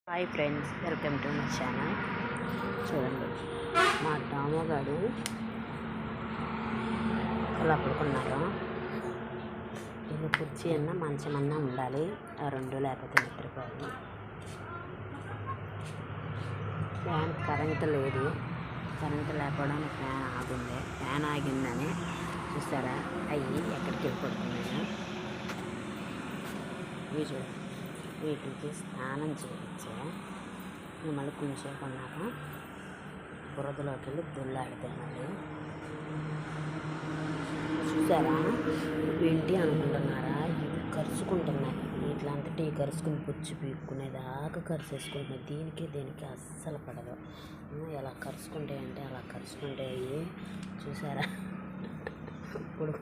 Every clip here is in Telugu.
Hi friends, welcome to my channel. చూడండి, మా టామోగాడు ఎలా పడుకున్నారో. ఇది కుర్చీ అన్నా మంచం అన్నా ఉండాలి, ఆ రెండు లేకపోతే నిద్రపోదు. ఫ్యాన్ కరెంటు లేదు, కరెంటు లేకపోవడానికి ఫ్యాన్ ఆగింది. ఫ్యాన్ ఆగిందని చూసారా, అయ్యి ఎక్కడికి వెళ్ళి పడుకున్నాను. ఇవి చూడండి, వీటికి స్నానం చేయించే మళ్ళీ కొంచెంసేపు ఉన్నాక బురదలోకి వెళ్ళి దొల్లాడితే మళ్ళీ చూసారా. ఏంటి అనుకుంటున్నారా, ఇవి కరుచుకుంటున్నాయి. ఇట్లాంటి టీ కరుచుకుని పుచ్చి పీక్కునేదాకా కరిచేసుకుంటున్నాయి. దీనికి అస్సలు పడదు. ఎలా కరుచుకుంటాయి అంటే అలా కరుచుకుంటాయి. చూసారా ఇప్పుడు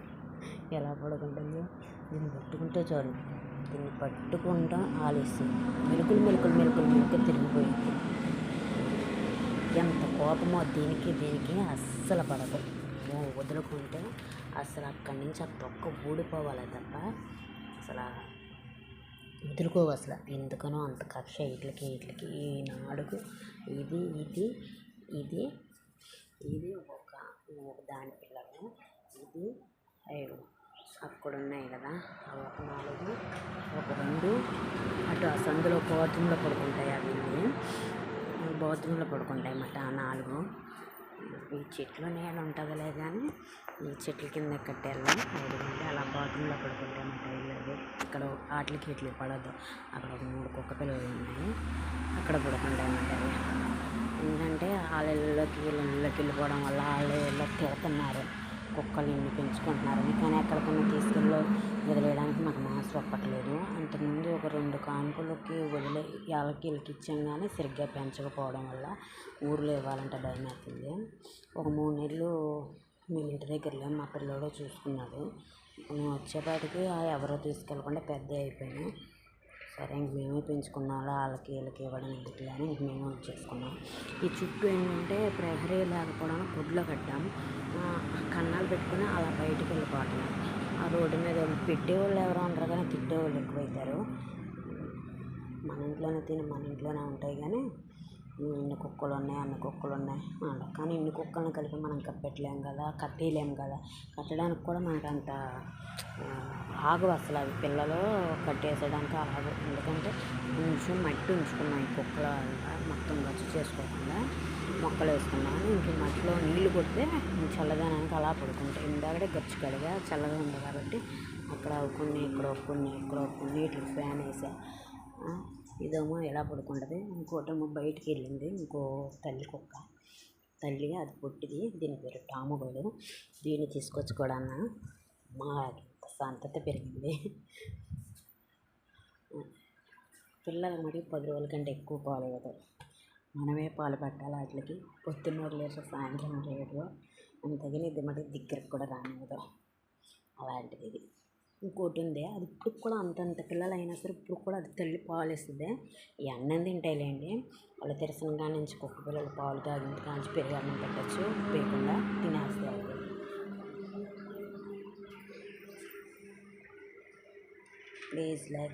ఎలా పడుకుంటుందో. దీన్ని పట్టుకుంటే చూడండి, దీన్ని పట్టుకుంటా ఆలస్యం మెలుకులు తిరిగిపోయింది. ఎంత కోపమో దీనికి అస్సలు పడదు. వదులుకుంటే అసలు అక్కడి నుంచి ఆ తొక్క ఊడిపోవాలి తప్ప అసలు వదులుకోవు. అసలు ఎందుకనో అంత కక్ష వీటికి ఈనాడుకు ఇది ఒక దాని పిల్లలు. ఇది 5 అక్కడ ఉన్నాయి కదా, ఒక 4, ఒక 2 అటు ఆ సందులో బాత్రూంలో పడుకుంటాయి. అవి బాత్రూంలో పడుకుంటాయి అన్నమాట. ఆ 4 ఈ చెట్లు నీడ ఉంటుందిలే కానీ ఈ చెట్ల కింద కట్టేళ్ళం 5 మంది అలా బాత్రూంలో పడుకుంటాయి అన్నమాట. వీళ్ళది ఇక్కడ వాటికి పడదు. అక్కడ ఒక 3 కుక్క పిల్లలు ఉన్నాయి, అక్కడ పడుకుంటాయి అన్నమాట. ఎందుకంటే వాళ్ళ ఇళ్ళకి వెళ్ళిపోవడం వల్ల వాళ్ళు తిడుతున్నారు, కుక్కలు ఇన్ని పెంచుకుంటున్నారని. కానీ ఎక్కడికన్నా తీసుకెళ్ళి వదిలేయడానికి మాకు మనసు ఒప్పట్లేదు. అంతకుముందు ఒక 2 కాన్పులకి వీళ్ళకి ఇచ్చాం, కానీ సరిగ్గా పెంచకపోవడం వల్ల ఊర్లో ఇవ్వాలంటే భయం అవుతుంది. ఒక 3 నెలలు మేము ఇంటి దగ్గర లేము, మా పిల్లోడు చూసుకున్నాడు. మేము వచ్చేపాటికి ఎవరో తీసుకెళ్ళకుండా పెద్ద అయిపోయినాయి. సరే ఇంక మేమే పెంచుకున్నాం, వాళ్ళకి ఇవ్వడం ఎందుకులే అని ఇంక మేమే వచ్చేసుకున్నాం. ఈ చుట్టూ ఏంటంటే ప్రహరీ లేకపోవడం గుడ్లో కట్టాం. కన్నాలు పెట్టుకుని అలా బయటికి వెళ్ళిపోవటం. ఆ రోడ్డు మీద పెట్టేవాళ్ళు ఎవరో ఉండరు, కానీ తిట్టేవాళ్ళు ఎక్కువైతారు. మన ఇంట్లోనే తిని మన ఇంట్లోనే ఉంటాయి, కానీ ఇన్ని కుక్కలు ఉన్నాయి కానీ ఇన్ని కుక్కలను కలిపి మనం కట్టలేం కదా, కట్టేయలేము కదా. కట్టడానికి కూడా మనకు అంత ఆగు అసలు. అవి పిల్లలు కట్టేసేయడానికి ఆగు. ఎందుకంటే కొంచెం మట్టి ఉంచుకున్నాం, ఈ కుక్కల మొత్తం గచ్చు చేసుకోకుండా మొక్కలు వేసుకున్నాం. ఇంక మట్టిలో నీళ్లు కొడితే చల్లదనానికి అలా పడుకుంటాయి. ఇందాకడే గచ్చు కడిగా చల్లగా ఉంది కాబట్టి అక్కడ ఇక్కడ కొన్ని వీటికి ఫ్యాన్ వేసా. ఇదేమో ఎలా పడుకుంటుంది, ఇంకోటేమో బయటికి వెళ్ళింది. ఇంకో తల్లి కుక్క, అది పొట్టిది. దీని పేరు టాముగాడు. దీన్ని తీసుకొచ్చుకోవడాన్న మా సంతతి పెరిగింది. పిల్లలు మరి 10 రోజుల కంటే ఎక్కువ పాలు ఇవ్వదు. మనమే పాలు పెట్టాలి వాటికి. పొద్దున్న 1 లీటర్, సాయంత్రం 1 లీటర్. అంతగాని ఇది మరి దగ్గరకు కూడా రానివ్వదు. అలాంటిది ఇది. ఇంకోటి ఉంది, అది ఇప్పుడు కూడా అంతంత పిల్లలు అయినా సరే ఇప్పుడు కూడా అది తల్లి పాలు ఇస్తుంది. ఈ అన్నం తింటాయిలేండి, వాళ్ళు తెరసిన కాడి నుంచి కుక్క పిల్లలు పాలు తాగింది కాంచి పెరిగి అన్నం పెట్టచ్చు, వేయకుండా తినేస్తారు. Please like